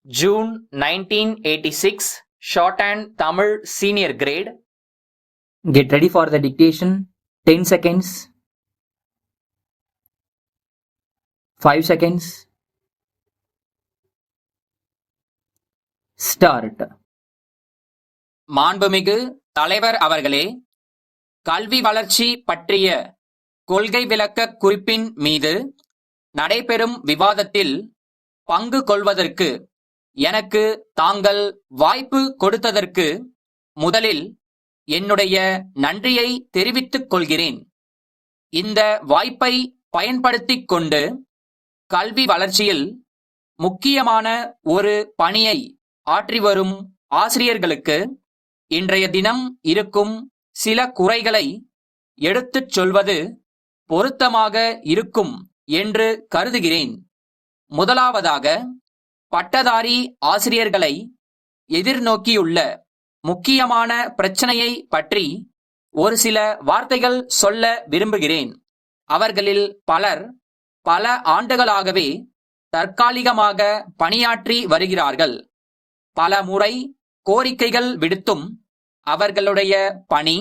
June 1986, Shorthand Tamil Senior Grade. Get ready for the dictation. 10 seconds. 5 seconds. Start. மாண்புமிகு தலைவர் அவர்களே, கல்வி வளர்ச்சி பற்றிய கொள்கை விளக்க குறிப்பின் மீது நடைபெறும் விவாதத்தில் பங்கு கொள்வதற்கு எனக்கு தாங்கள் வாய்ப்பு கொடுத்ததற்கு முதலில் என்னுடைய நன்றியை தெரிவித்துக் கொள்கிறேன். இந்த வாய்ப்பை பயன்படுத்திக் கொண்டு கல்வி வளர்ச்சியில் முக்கியமான ஒரு பணியை ஆற்றி வரும் ஆசிரியர்களுக்கு இன்றைய தினம் இருக்கும் சில குறைகளை எடுத்துச் சொல்வது பொருத்தமாக இருக்கும் என்று கருதுகிறேன். முதலாவதாக, பட்டதாரி ஆசிரியர்களை எதிர்நோக்கியுள்ள முக்கியமான பிரச்சனையை பற்றி ஒரு சில வார்த்தைகள் சொல்ல விரும்புகிறேன். அவர்களில் பலர் பல ஆண்டுகளாகவே தற்காலிகமாக பணியாற்றி வருகிறார்கள். பல முறை கோரிக்கைகள் விடுத்தும் அவர்களுடைய பணி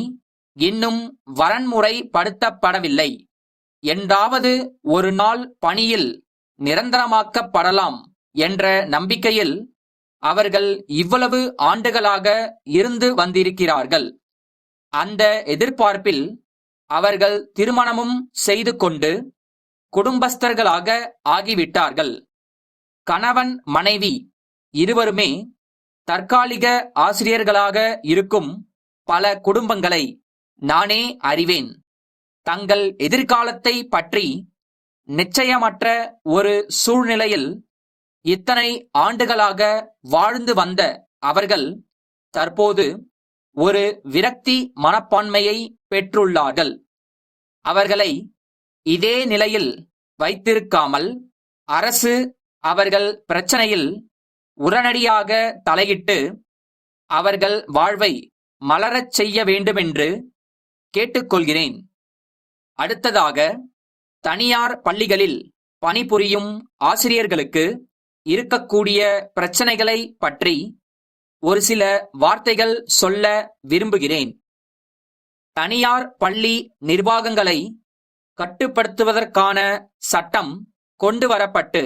இன்னும் வரன்முறைப்படுத்தப்படவில்லை. என்றாவது ஒரு நாள் பணியில் நிரந்தரமாக்கப்படலாம் என்ற நம்பிக்கையில் அவர்கள் இவ்வளவு ஆண்டுகளாக இருந்து வந்திருக்கிறார்கள். அந்த எதிர்பார்ப்பில் அவர்கள் திருமணமும் செய்து கொண்டு குடும்பஸ்தர்களாக ஆகிவிட்டார்கள். கணவன் மனைவி இருவருமே தற்காலிக ஆசிரியர்களாக இருக்கும் பல குடும்பங்களை நானே அறிவேன். தங்கள் எதிர்காலத்தை பற்றி நிச்சயமற்ற ஒரு சூழ்நிலையில் இத்தனை ஆண்டுகளாக வாழ்ந்து வந்த அவர்கள் தற்போது ஒரு விரக்தி மனப்பான்மையை பெற்றுள்ளார்கள். அவர்களை இதே நிலையில் வைத்திருக்காமல் அரசு அவர்கள் பிரச்சனையில் உடனடியாக தலையிட்டு அவர்கள் வாழ்வை மலரச் செய்ய வேண்டுமென்று கேட்டுக்கொள்கிறேன். அடுத்ததாக, தனியார் பள்ளிகளில் பணிபுரியும் ஆசிரியர்களுக்கு இருக்கக்கூடிய பிரச்சனைகளை பற்றி ஒரு சில வார்த்தைகள் சொல்ல விரும்புகிறேன். தனியார் பள்ளி நிர்வாகங்களை கட்டுப்படுத்துவதற்கான சட்டம் கொண்டு வரப்பட்டு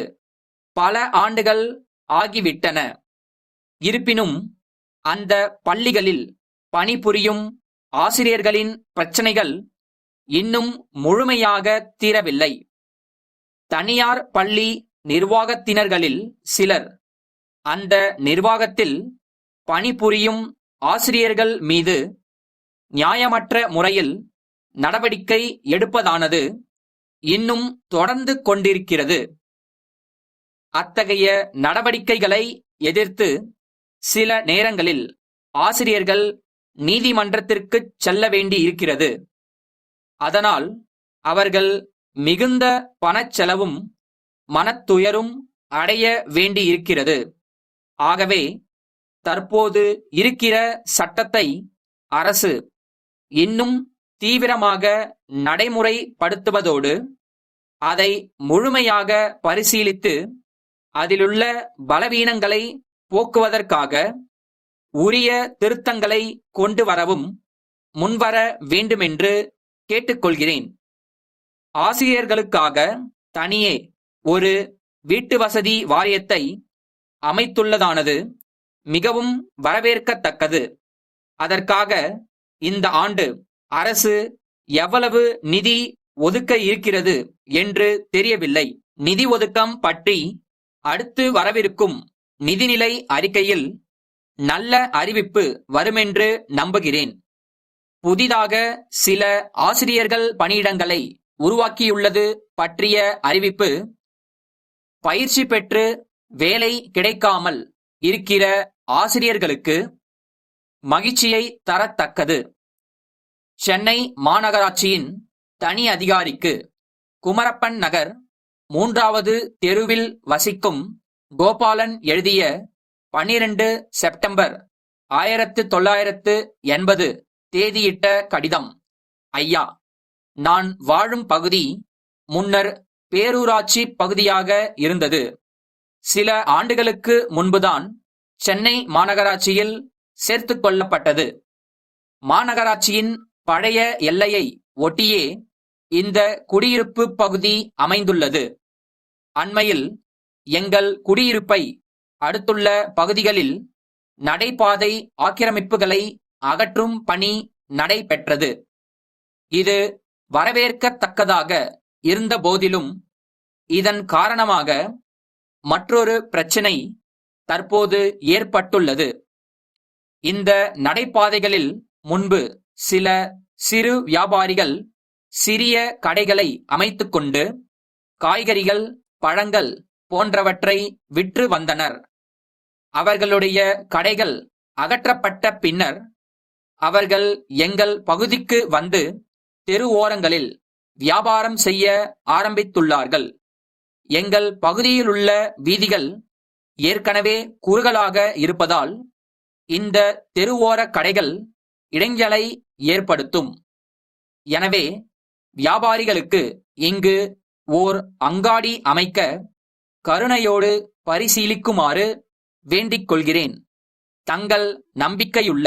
பல ஆண்டுகள் ஆகிவிட்டன. இருப்பினும் அந்த பள்ளிகளில் பணிபுரியும் ஆசிரியர்களின் பிரச்சனைகள் இன்னும் முழுமையாக தீரவில்லை. தனியார் பள்ளி நிர்வாகத்தினர்களில் சிலர் அந்த நிர்வாகத்தில் பணிபுரியும் ஆசிரியர்கள் மீது நியாயமற்ற முறையில் நடவடிக்கை எடுப்பதானது இன்னும் தொடர்ந்து கொண்டிருக்கிறது. அத்தகைய நடவடிக்கைகளை எதிர்த்து சில நேரங்களில் ஆசிரியர்கள் நீதிமன்றத்திற்கு செல்ல வேண்டி இருக்கிறது. அதனால் அவர்கள் மிகுந்த பணச்செலவும் மனத்துயரும் அடைய வேண்டி இருக்கிறது. ஆகவே தற்போது இருக்கிற சட்டத்தை அரசு இன்னும் தீவிரமாக நடைமுறைப்படுத்துவதோடு அதை முழுமையாக பரிசீலித்து அதிலுள்ள பலவீனங்களை போக்குவதற்காக உரிய திருத்தங்களை கொண்டு வரவும் முன்வர வேண்டுமென்று கேட்டுக்கொள்கிறேன். ஆசிரியர்களுக்காக தனியே ஒரு வீட்டு வசதி வாரியத்தை அமைத்துள்ளதானது மிகவும் வரவேற்கத்தக்கது. அதற்காக இந்த ஆண்டு அரசு எவ்வளவு நிதி ஒதுக்க இருக்கிறது என்று தெரியவில்லை. நிதி ஒதுக்கம் பற்றி அடுத்து வரவிருக்கும் நிதிநிலை அறிக்கையில் நல்ல அறிவிப்பு வருமென்று நம்புகிறேன். புதிதாக சில ஆசிரியர்கள் பணியிடங்களை உருவாக்கியுள்ளது பற்றிய அறிவிப்பு பயிற்சி பெற்று வேலை கிடைக்காமல் இருக்கிற ஆசிரியர்களுக்கு மகிழ்ச்சியை தரத்தக்கது. சென்னை மாநகராட்சியின் தனி அதிகாரிக்கு குமரப்பன் நகர் 3வது தெருவில் வசிக்கும் கோபாலன் எழுதிய 12 செப்டம்பர் 1980 தேதியிட்ட கடிதம். ஐயா, நான் வாழும் பகுதி முன்னர் பேரூராட்சி பகுதியாக இருந்தது. சில ஆண்டுகளுக்கு முன்புதான் சென்னை மாநகராட்சியில் சேர்த்துக் கொள்ளப்பட்டது. மாநகராட்சியின் பழைய எல்லையை ஒட்டியே இந்த குடியிருப்பு பகுதி அமைந்துள்ளது. அண்மையில் எங்கள் குடியிருப்பை அடுத்துள்ள பகுதிகளில் நடைபாதை ஆக்கிரமிப்புகளை அகற்றும் பணி நடைபெற்றது. இது வரவேற்கத்தக்கதாக இருந்த போதிலும் இதன் காரணமாக மற்றொரு பிரச்சினை தற்போது ஏற்பட்டுள்ளது. இந்த நடைபாதைகளில் முன்பு சில சிறு வியாபாரிகள் சிறிய கடைகளை அமைத்துக்கொண்டு காய்கறிகள், பழங்கள் போன்றவற்றை விற்று வந்தனர். அவர்களுடைய கடைகள் அகற்றப்பட்ட பின்னர் அவர்கள் எங்கள் பகுதிக்கு வந்து தெரு ஓரங்களில் வியாபாரம் செய்ய ஆரம்பித்துள்ளார்கள். எங்கள் பகுதியிலுள்ள வீதிகள் ஏற்கனவே குறுகலாக இருப்பதால் இந்த தெருவோர கடைகள் இடைஞ்சலை ஏற்படுத்தும். எனவே வியாபாரிகளுக்கு இங்கு ஓர் அங்காடி அமைக்க கருணையோடு பரிசீலிக்குமாறு வேண்டிக் கொள்கிறேன். தங்கள் நம்பிக்கையுள்ள